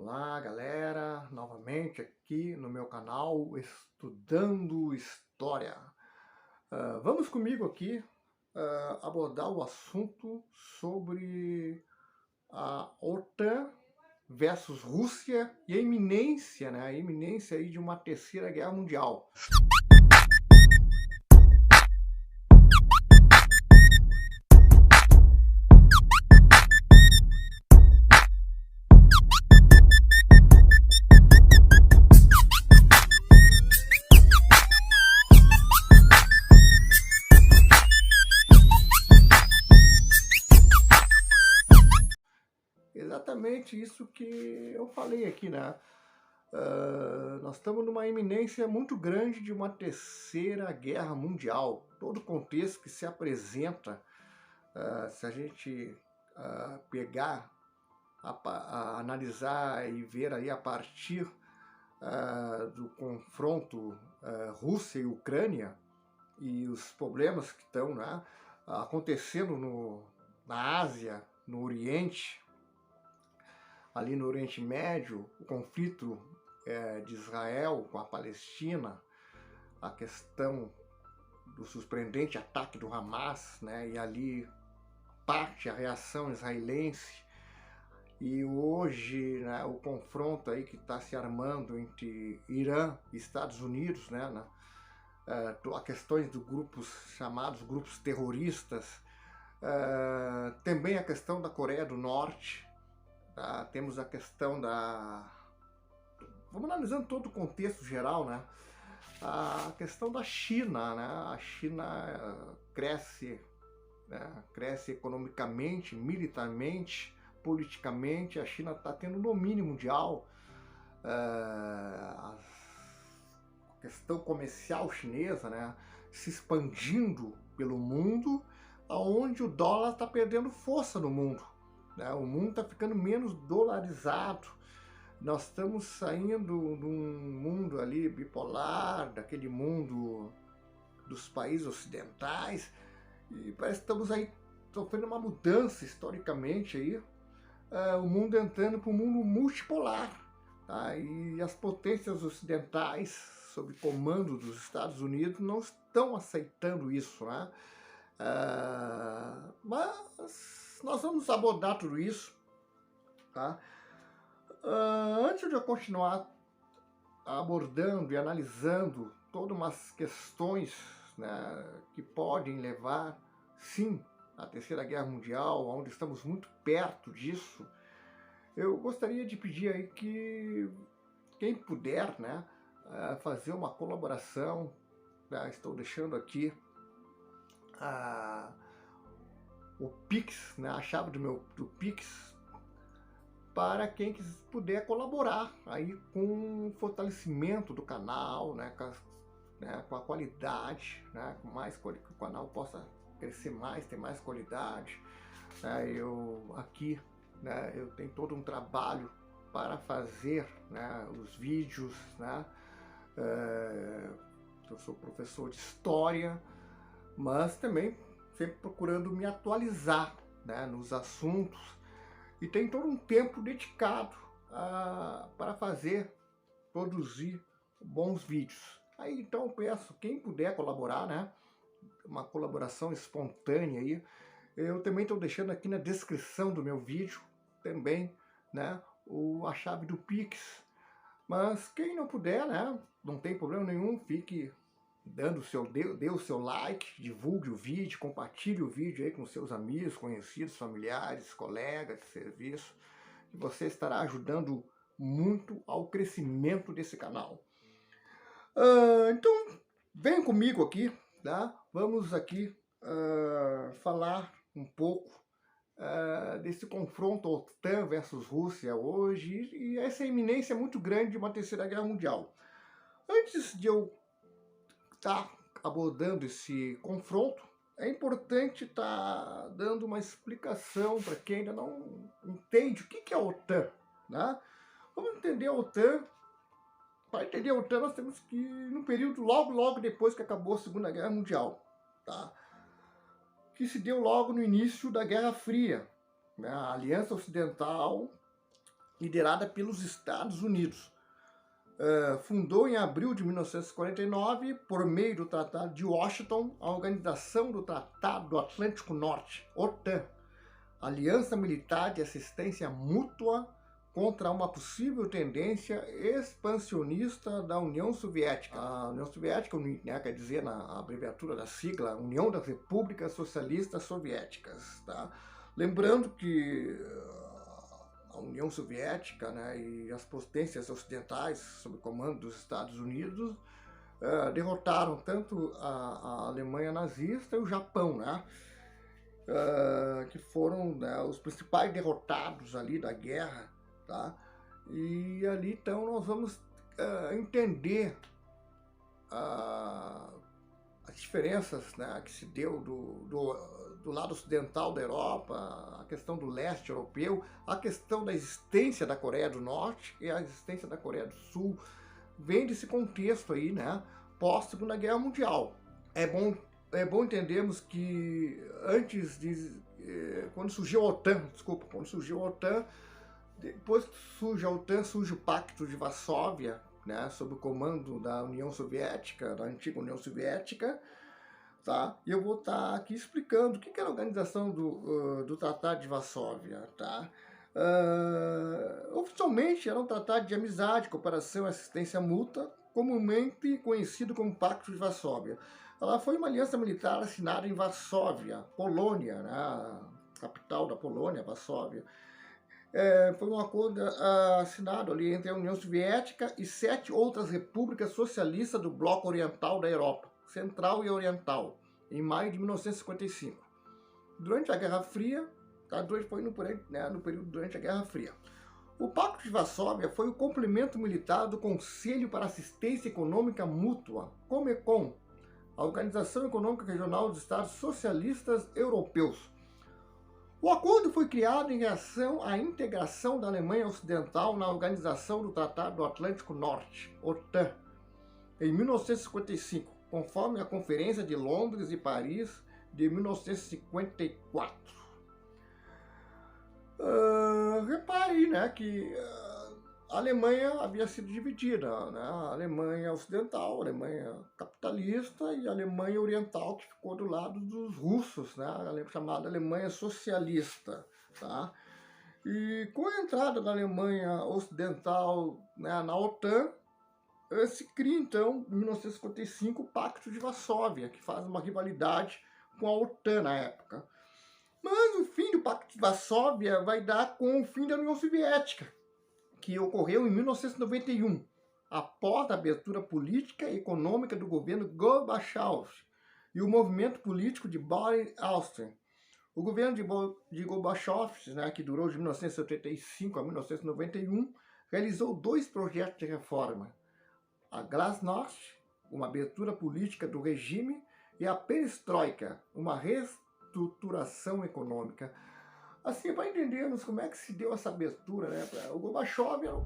Olá, galera, novamente aqui no meu canal Estudando História. Vamos comigo aqui abordar o assunto sobre a OTAN versus Rússia e a iminência, né? A iminência aí de uma terceira guerra mundial. Exatamente isso que eu falei aqui, né? Nós estamos numa iminência muito grande de uma terceira guerra mundial. Todo o contexto que se apresenta, se a gente pegar, analisar e ver aí a partir do confronto Rússia e Ucrânia e os problemas que estão, né, acontecendo na Ásia, no Oriente, ali no Oriente Médio, o conflito de Israel com a Palestina, a questão do surpreendente ataque do Hamas, né, e ali parte a reação israelense, e hoje, né, o confronto aí que está se armando entre Irã e Estados Unidos, né, a questões dos grupos chamados grupos terroristas, também a questão da Coreia do Norte, tá? Temos a questão vamos analisando todo o contexto geral, né? A questão da China, né? A China cresce, né? Cresce economicamente, militarmente, politicamente. A China está tendo domínio mundial. A questão comercial chinesa, né? Se expandindo pelo mundo, aonde o dólar está perdendo força no mundo. O mundo está ficando menos dolarizado. Nós estamos saindo de um mundo ali bipolar, daquele mundo dos países ocidentais, e parece que estamos aí sofrendo uma mudança historicamente aí, o mundo entrando para um mundo multipolar, tá? E as potências ocidentais, sob comando dos Estados Unidos, não estão aceitando isso, né? Mas nós vamos abordar tudo isso, tá? Antes de eu continuar abordando e analisando todas umas questões, né, que podem levar, sim, à Terceira Guerra Mundial, onde estamos muito perto disso, eu gostaria de pedir aí que quem puder, né, fazer uma colaboração, né, estou deixando aqui o Pix, né, a chave do Pix, para quem puder colaborar aí com o fortalecimento do canal, né, com a qualidade, né, que o canal possa crescer mais, ter mais qualidade. Eu aqui, né, eu tenho todo um trabalho para fazer, né, os vídeos, né. Eu sou professor de história, mas também sempre procurando me atualizar, né, nos assuntos, e tem todo um tempo dedicado para produzir bons vídeos. Aí então eu peço, quem puder colaborar, né, uma colaboração espontânea aí, eu também estou deixando aqui na descrição do meu vídeo também, né, a chave do Pix. Mas quem não puder, né, não tem problema nenhum, fique dê o seu like, divulgue o vídeo, compartilhe o vídeo aí com seus amigos, conhecidos, familiares, colegas de serviço, e você estará ajudando muito ao crescimento desse canal. Então, vem comigo aqui, tá? Vamos aqui falar um pouco desse confronto OTAN versus Rússia hoje, e essa iminência muito grande de uma terceira guerra mundial. Antes de eu estar abordando esse confronto, é importante estar dando uma explicação para quem ainda não entende o que é a OTAN, né? Vamos entender a OTAN. Para entender a OTAN, nós temos que ir no período logo depois que acabou a Segunda Guerra Mundial, tá? Que se deu logo no início da Guerra Fria, né? A Aliança Ocidental liderada pelos Estados Unidos. Fundou em abril de 1949, por meio do Tratado de Washington, a Organização do Tratado do Atlântico Norte, OTAN, Aliança Militar de Assistência Mútua contra uma possível tendência expansionista da União Soviética. A União Soviética, né, quer dizer, na abreviatura da sigla, União das Repúblicas Socialistas Soviéticas. Tá? Lembrando que a União Soviética, né, e as potências ocidentais, sob o comando dos Estados Unidos, derrotaram tanto a Alemanha nazista e o Japão, né, que foram, né, os principais derrotados ali da guerra. Tá? E ali então nós vamos entender as diferenças, né, que se deu do lado ocidental da Europa, a questão do leste europeu, a questão da existência da Coreia do Norte e a existência da Coreia do Sul, vem desse contexto aí, né, pós-Segunda Guerra Mundial. É bom entendermos que antes de... quando surgiu a OTAN, depois que surge a OTAN, surge o Pacto de Varsóvia, né, sob o comando da União Soviética, da antiga União Soviética, tá? E eu vou estar aqui explicando o que era a organização do Tratado de Varsóvia, tá? Oficialmente era um tratado de amizade, cooperação e assistência mútua, comumente conhecido como Pacto de Varsóvia. Ela foi uma aliança militar assinada em Varsóvia, Polônia, né, capital da Polônia, Varsóvia. Foi um acordo assinado ali entre a União Soviética e 7 outras repúblicas socialistas do bloco oriental da Europa, central e oriental, em maio de 1955. Durante a Guerra Fria, foi no período durante a Guerra Fria. O Pacto de Varsóvia foi o complemento militar do Conselho para Assistência Econômica Mútua, Comecon, a Organização Econômica Regional dos Estados Socialistas Europeus. O acordo foi criado em reação à integração da Alemanha Ocidental na Organização do Tratado do Atlântico Norte, OTAN, em 1955, conforme a Conferência de Londres e Paris de 1954. Repare aí, né, que a Alemanha havia sido dividida, né? A Alemanha Ocidental, a Alemanha capitalista e a Alemanha Oriental, que ficou do lado dos russos, né? A chamada Alemanha Socialista. Tá? E com a entrada da Alemanha Ocidental, né, na OTAN, se cria então, em 1955, o Pacto de Varsóvia, que faz uma rivalidade com a OTAN na época. Mas o fim do Pacto de Varsóvia vai dar com o fim da União Soviética, que ocorreu em 1991, após a abertura política e econômica do governo Gorbachev e o movimento político de Boris Yeltsin. O governo de Gorbachev, né, que durou de 1975 a 1991, realizou 2 projetos de reforma: a Glasnost, uma abertura política do regime, e a Perestroika, uma reestruturação econômica. Assim, para entendermos como é que se deu essa abertura, né? O Gorbachev era o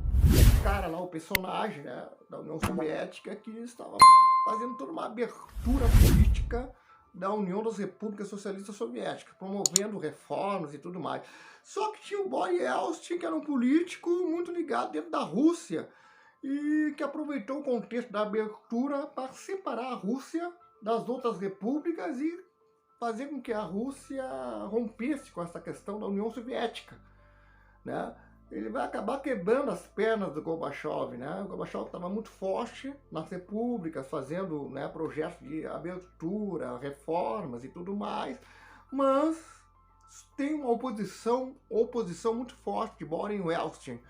cara lá, o personagem, né, da União Soviética, que estava fazendo toda uma abertura política da União das Repúblicas Socialistas Soviéticas, promovendo reformas e tudo mais. Só que tinha o Boris Yeltsin, que era um político muito ligado dentro da Rússia, e que aproveitou o contexto da abertura para separar a Rússia das outras repúblicas e fazer com que a Rússia rompesse com essa questão da União Soviética, né? Ele vai acabar quebrando as pernas do Gorbachev, né? O Gorbachev estava muito forte nas repúblicas, fazendo, né, projetos de abertura, reformas e tudo mais, mas tem uma oposição muito forte de Boris Yeltsin.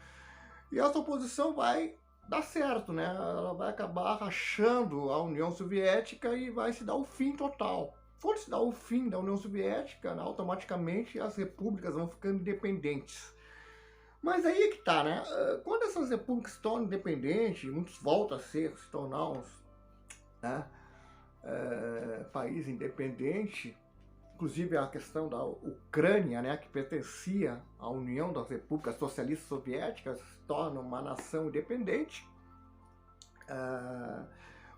E essa oposição vai dar certo, né? Ela vai acabar rachando a União Soviética e vai se dar o fim total. Quando se dá o fim da União Soviética, né, automaticamente as repúblicas vão ficando independentes. Mas aí é que tá, né? Quando essas repúblicas se tornam independentes, muitos voltam a se tornar uns, né, país independente, inclusive a questão da Ucrânia, né, que pertencia à União das Repúblicas Socialistas Soviéticas, se torna uma nação independente.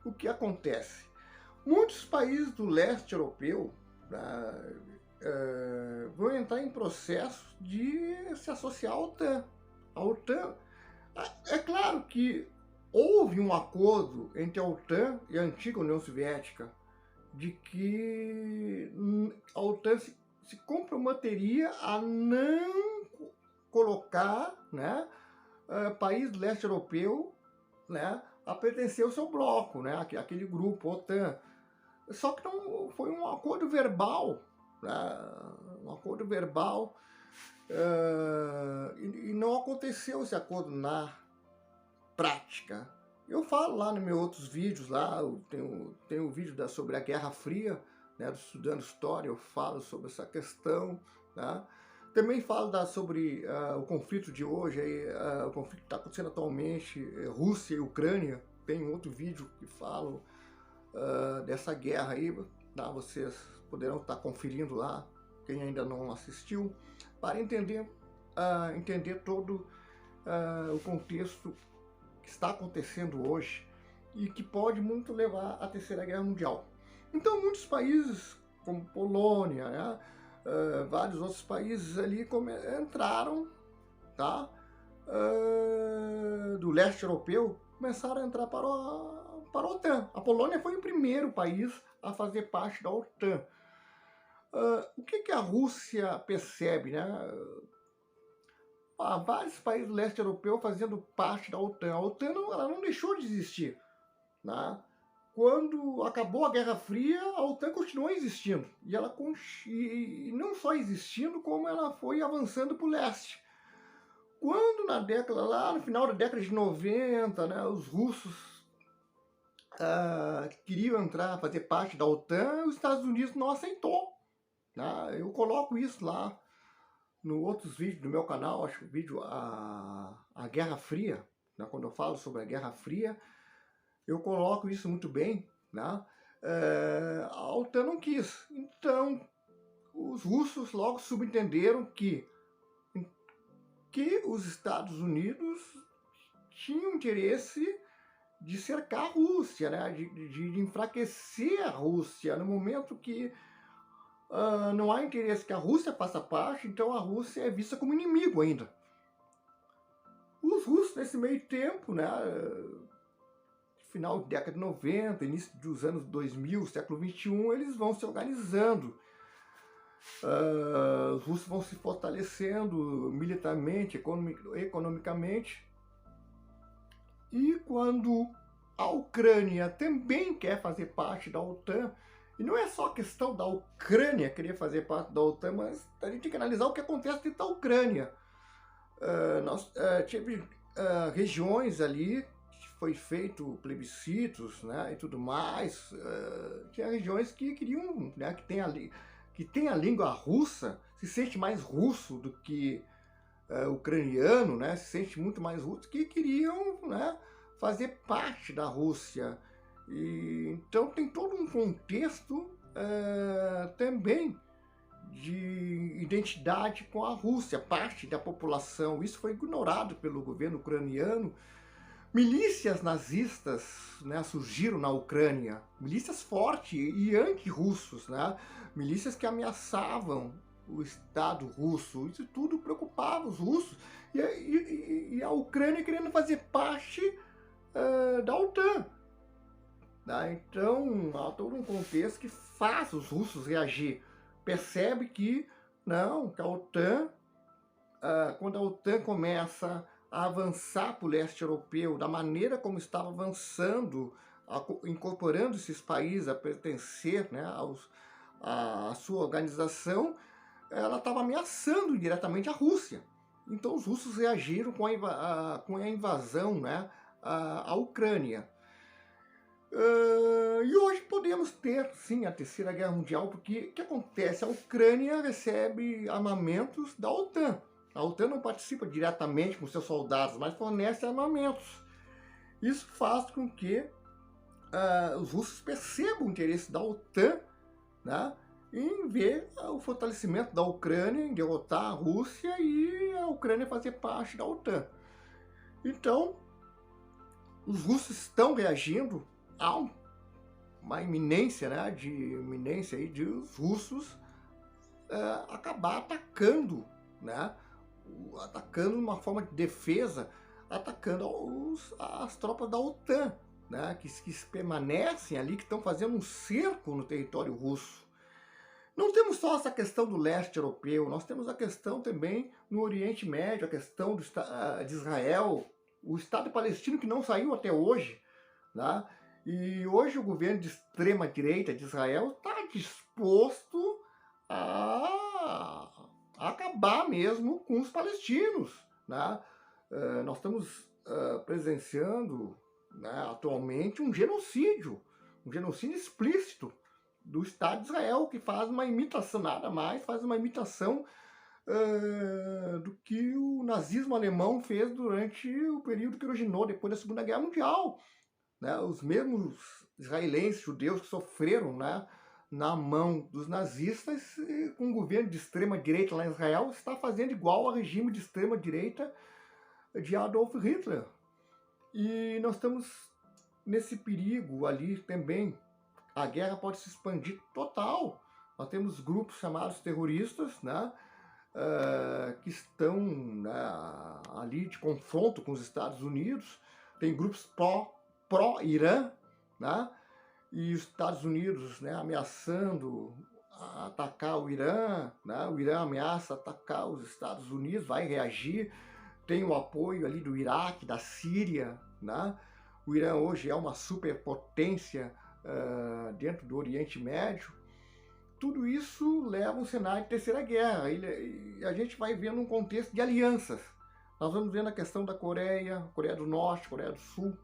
O que acontece? Muitos países do leste europeu vão entrar em processo de se associar à OTAN. A OTAN, é claro que houve um acordo entre a OTAN e a antiga União Soviética de que a OTAN se comprometeria a não colocar, né, país do leste europeu, né, a pertencer ao seu bloco, né, aquele grupo OTAN. Só que não foi um acordo verbal, né, um acordo verbal, e não aconteceu esse acordo na prática. Eu falo lá nos meus outros vídeos, lá eu tenho um vídeo sobre a Guerra Fria, né, estudando história, eu falo sobre essa questão, né? Também falo sobre o conflito de hoje, o conflito que está acontecendo atualmente, Rússia e Ucrânia. Tem um outro vídeo que falo dessa guerra aí, tá? Vocês poderão estar conferindo lá, quem ainda não assistiu, para entender todo o contexto que está acontecendo hoje e que pode muito levar à Terceira Guerra Mundial. Então, muitos países, como Polônia, né, vários outros países ali entraram, tá, do leste europeu, começaram a entrar para a OTAN. A Polônia foi o primeiro país a fazer parte da OTAN. O que a Rússia percebe, né? Vários países do leste europeu fazendo parte da OTAN. A OTAN ela não deixou de existir, né? Quando acabou a Guerra Fria, a OTAN continuou existindo. E não só existindo, como ela foi avançando para o leste. Quando lá no final da década de 90, né, os russos queriam entrar, fazer parte da OTAN, os Estados Unidos não aceitou. Né? Eu coloco isso lá no outros vídeos do meu canal, acho que o vídeo a Guerra Fria, né, quando eu falo sobre a Guerra Fria, eu coloco isso muito bem, né? A OTAN não quis. Então, os russos logo subentenderam que os Estados Unidos tinham interesse de cercar a Rússia, né? de enfraquecer a Rússia, no momento que não há interesse que a Rússia faça parte, então a Rússia é vista como inimigo ainda. Os russos, nesse meio tempo, né, final da década de 90, início dos anos 2000, século 21, eles vão se organizando. Os russos vão se fortalecendo militarmente, economicamente. E quando a Ucrânia também quer fazer parte da OTAN, e não é só a questão da Ucrânia querer fazer parte da OTAN, mas a gente tem que analisar o que acontece dentro da Ucrânia. Nós tivemos regiões ali que foi feito plebiscitos, né, e tudo mais. Tinha regiões que queriam, né, que tem a língua russa, se sente mais russo do que ucraniano, né, se sente muito mais russo, que queriam, né, fazer parte da Rússia. Então tem todo um contexto também de identidade com a Rússia, parte da população. Isso foi ignorado pelo governo ucraniano. Milícias nazistas, né, surgiram na Ucrânia, milícias fortes e anti-russos, né, milícias que ameaçavam o Estado russo. Isso tudo preocupava os russos e a Ucrânia querendo fazer parte da OTAN. Então há todo um contexto que faz os russos reagir. Percebe que não, que a OTAN, quando a OTAN começa a avançar para o leste europeu, da maneira como estava avançando, incorporando esses países a pertencer, né, à sua organização, ela estava ameaçando diretamente a Rússia. Então os russos reagiram com a invasão, né, à Ucrânia. E hoje podemos ter, sim, a Terceira Guerra Mundial, porque o que acontece? A Ucrânia recebe armamentos da OTAN. A OTAN não participa diretamente com seus soldados, mas fornece armamentos. Isso faz com que os russos percebam o interesse da OTAN, né, em ver o fortalecimento da Ucrânia, em derrotar a Rússia e a Ucrânia fazer parte da OTAN. Então, os russos estão reagindo. Há uma iminência, né, de os russos acabar atacando, né, atacando uma forma de defesa, atacando as tropas da OTAN, né, que permanecem ali, que estão fazendo um cerco no território russo. Não temos só essa questão do leste europeu, nós temos a questão também no Oriente Médio, a questão de Israel, o Estado palestino que não saiu até hoje, né? E hoje o governo de extrema-direita de Israel está disposto a acabar mesmo com os palestinos, né? Nós estamos presenciando, né, atualmente um genocídio explícito do Estado de Israel, que faz uma imitação, nada mais, faz uma imitação do que o nazismo alemão fez durante o período que originou depois da Segunda Guerra Mundial. Né? Os mesmos israelenses, judeus que sofreram, né, na mão dos nazistas, com o governo de extrema-direita lá em Israel, está fazendo igual ao regime de extrema-direita de Adolf Hitler. E nós estamos nesse perigo ali também. A guerra pode se expandir total. Nós temos grupos chamados terroristas, né, que estão, né, ali de confronto com os Estados Unidos. Tem grupos pró-Irã, né, e os Estados Unidos, né, ameaçando atacar o Irã, né, o Irã ameaça atacar os Estados Unidos, vai reagir. Tem o apoio ali do Iraque, da Síria, né? O Irã hoje é uma superpotência dentro do Oriente Médio. Tudo isso leva a um cenário de terceira guerra, e a gente vai vendo um contexto de alianças. Nós vamos vendo a questão da Coreia, Coreia do Norte, Coreia do Sul,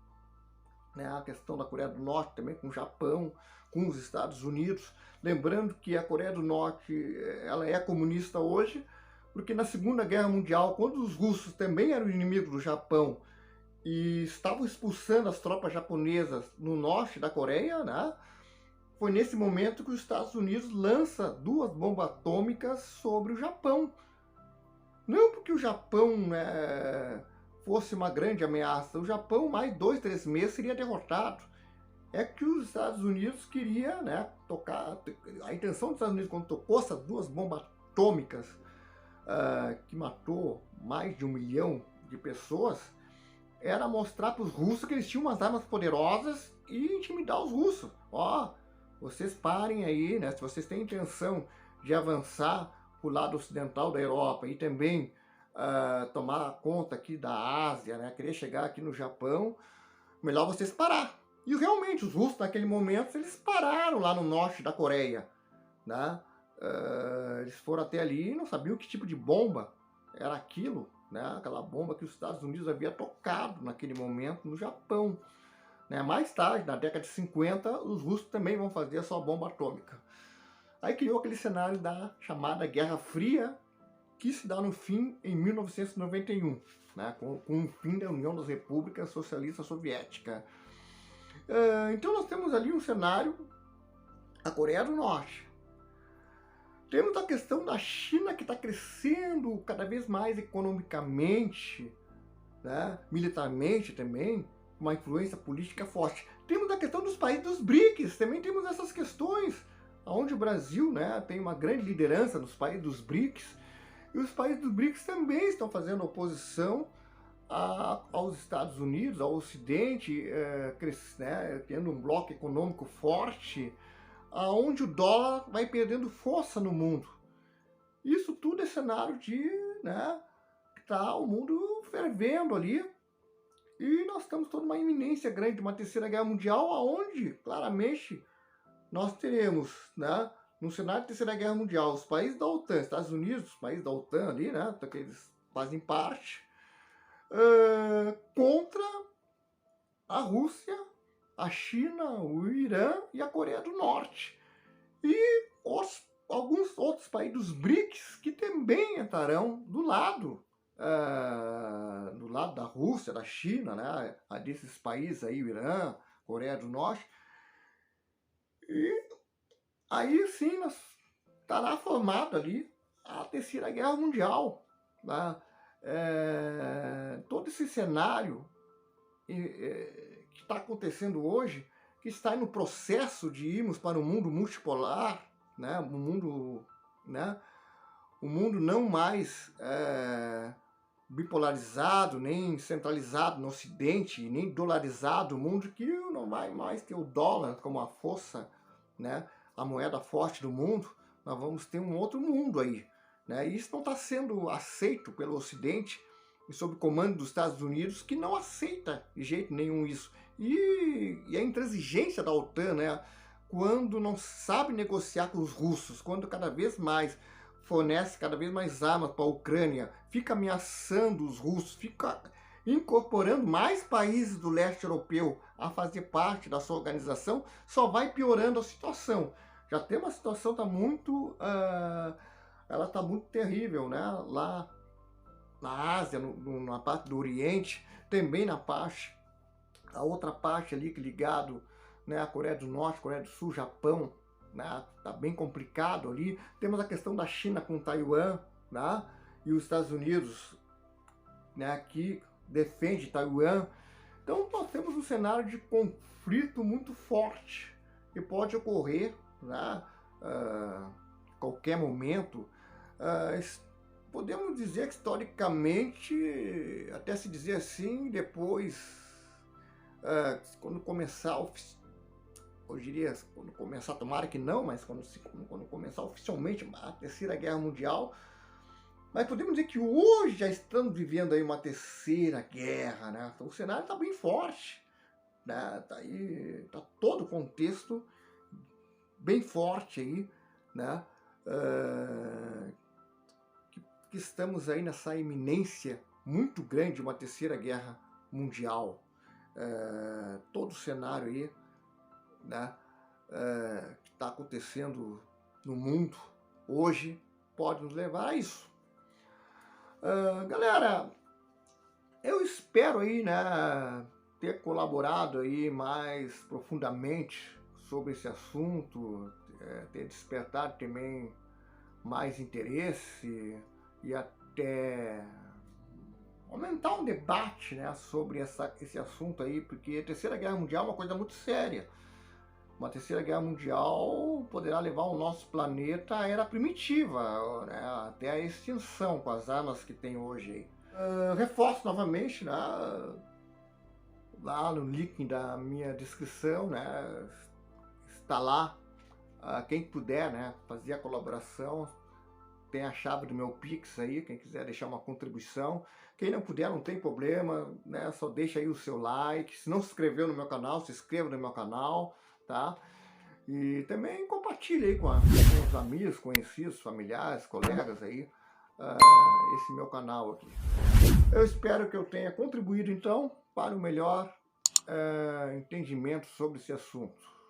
né? A questão da Coreia do Norte também com o Japão, com os Estados Unidos. Lembrando que a Coreia do Norte ela é comunista hoje, porque na Segunda Guerra Mundial, quando os russos também eram inimigos do Japão e estavam expulsando as tropas japonesas no norte da Coreia, né, foi nesse momento que os Estados Unidos lança 2 bombas atômicas sobre o Japão. Não porque o Japão, né, fosse uma grande ameaça, o Japão mais 2, 3 meses seria derrotado. É que os Estados Unidos queria, né, tocar, a intenção dos Estados Unidos quando tocou essas 2 bombas atômicas que matou mais de 1 milhão de pessoas, era mostrar para os russos que eles tinham umas armas poderosas e intimidar os russos. Ó, vocês parem aí, né? Se vocês têm intenção de avançar para o lado ocidental da Europa e também tomar conta aqui da Ásia, né? Querer chegar aqui no Japão, melhor vocês parar. E realmente, os russos naquele momento, eles pararam lá no norte da Coreia, né? Eles foram até ali e não sabiam que tipo de bomba era aquilo, né? Aquela bomba que os Estados Unidos havia tocado naquele momento no Japão. Né? Mais tarde, na década de 50, os russos também vão fazer a sua bomba atômica. Aí criou aquele cenário da chamada Guerra Fria, que se dá no fim em 1991, né? com o fim da União das Repúblicas Socialistas Soviéticas. Então nós temos ali um cenário, a Coreia do Norte. Temos a questão da China, que está crescendo cada vez mais economicamente, né, militarmente também, uma influência política forte. Temos a questão dos países dos BRICS, também temos essas questões, onde o Brasil, né, tem uma grande liderança nos países dos BRICS, e os países dos BRICS também estão fazendo oposição aos Estados Unidos, ao Ocidente, né, tendo um bloco econômico forte, aonde o dólar vai perdendo força no mundo. Isso tudo é cenário de, né, tá o mundo fervendo ali, e nós estamos toda uma iminência grande de uma terceira guerra mundial, aonde claramente nós teremos, né, no cenário de terceira guerra mundial, os países da OTAN, Estados Unidos, os países da OTAN ali, né, que eles fazem parte, contra a Rússia, a China, o Irã e a Coreia do Norte. E alguns outros países dos BRICS que também entrarão do lado da Rússia, da China, né, desses países aí, o Irã, Coreia do Norte. E aí sim estará formado ali a Terceira Guerra Mundial. Né? Todo esse cenário que está acontecendo hoje, que está no processo de irmos para um mundo multipolar, né, um mundo, né, o mundo não mais bipolarizado, nem centralizado no Ocidente, nem dolarizado, o mundo que não vai mais ter o dólar como a força, né, a moeda forte do mundo, nós vamos ter um outro mundo aí, né? E isso não está sendo aceito pelo Ocidente, e sob comando dos Estados Unidos, que não aceita de jeito nenhum isso. E a intransigência da OTAN, né, quando não sabe negociar com os russos, quando cada vez mais fornece cada vez mais armas para a Ucrânia, fica ameaçando os russos, fica incorporando mais países do leste europeu a fazer parte da sua organização, só vai piorando a situação. Já tem uma situação tá muito, ela está muito terrível, né? Lá na Ásia, na parte do Oriente, também na parte, a outra parte ali que ligado, né, a Coreia do Norte, Coreia do Sul, Japão, né, tá bem complicado ali. Temos a questão da China com Taiwan, né, e os Estados Unidos, né, que defende Taiwan. Então nós temos um cenário de conflito muito forte que pode ocorrer, né, qualquer momento. Podemos dizer que historicamente, até se dizer assim, depois, quando começar, eu diria, quando começar, tomara que não, mas quando começar oficialmente a Terceira Guerra Mundial, mas podemos dizer que hoje já estamos vivendo aí uma terceira guerra, né? Então, o cenário está bem forte, né? Tá aí, tá todo o contexto bem forte aí, né? Que estamos aí nessa iminência muito grande de uma terceira guerra mundial. Todo o cenário aí, né, que está acontecendo no mundo hoje pode nos levar a isso. Galera, eu espero aí, né, ter colaborado aí mais profundamente sobre esse assunto, ter despertado também mais interesse e até aumentar um debate, né, sobre esse assunto aí, porque a Terceira Guerra Mundial é uma coisa muito séria. Uma Terceira Guerra Mundial poderá levar o nosso planeta à era primitiva, né, até a extinção com as armas que tem hoje aí. Reforço novamente, né, lá no link da minha descrição, né, está lá, quem puder, né, fazer a colaboração, tem a chave do meu Pix aí, quem quiser deixar uma contribuição. Quem não puder, não tem problema, né, só deixa aí o seu like. Se não se inscreveu no meu canal, se inscreva no meu canal, tá? E também compartilhe aí com os amigos, conhecidos, familiares, colegas aí, esse meu canal aqui. Eu espero que eu tenha contribuído então para o melhor entendimento sobre esse assunto.